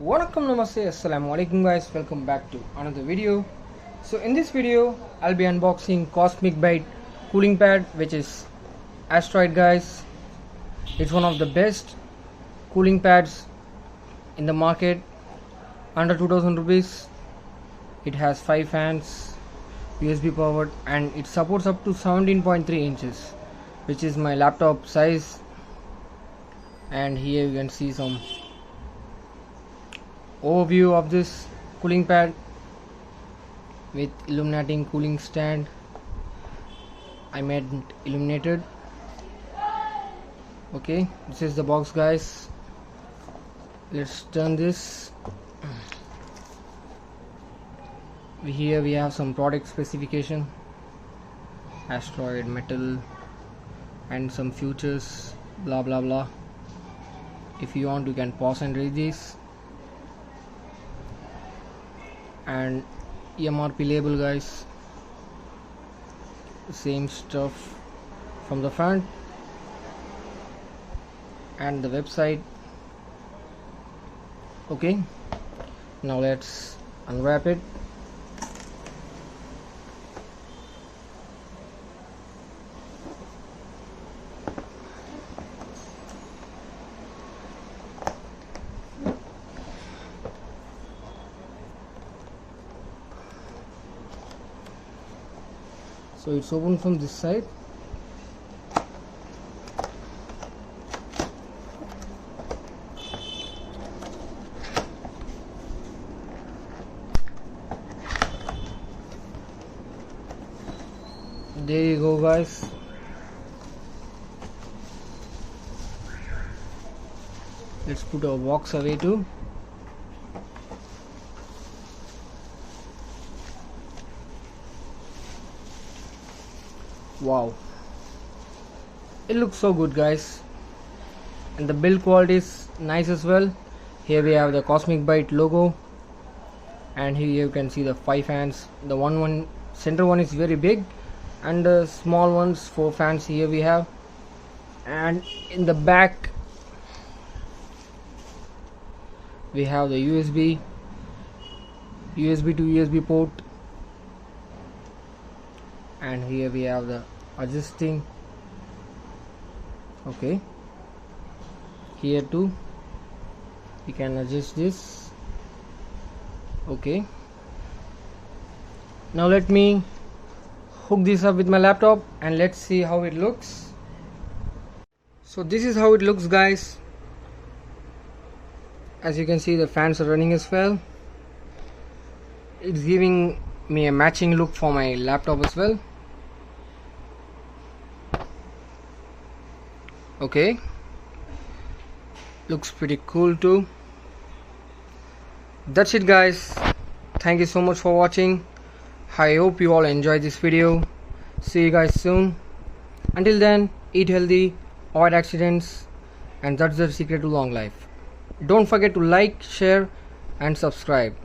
Welcome, namaste, assalamu alaikum guys, welcome back to another video. So in this video I'll be unboxing Cosmicbyte cooling pad, which is Asteroid guys. It's one of the best cooling pads in the market, under 2000 rupees. It has 5 fans, USB powered, and it supports up to 17.3 inches, which is my laptop size. And here you can see some overview of this cooling pad with illuminating cooling stand. I made it illuminated. Okay, this is the box guys. Let's turn this. Here we have some product specification, Asteroid metal, and some features, blah blah blah. If you want, you can pause and read this. And MRP label guys, same stuff from the front, and the website. Okay, now let's unwrap it. So it's open from this side. There you go guys. Let's put our box away too. Wow, it looks so good guys, and the build quality is nice as well. Here we have the Cosmicbyte logo, and here you can see the 5 fans. The one center one is very big, and the small ones 4 fans here we have. And in the back we have the USB to USB port, and here we have the adjusting. Okay, here too you can adjust this. Okay, now let me hook this up with my laptop and let's see how it looks. So this is how it looks guys. As you can see, the fans are running as well. It's giving me a matching look for my laptop as well. Okay, looks pretty cool too. That's it guys, thank you so much for watching. I hope you all enjoyed this video. See you guys soon. Until then, eat healthy, avoid accidents, and that's the secret to long life. Don't forget to like, share and subscribe.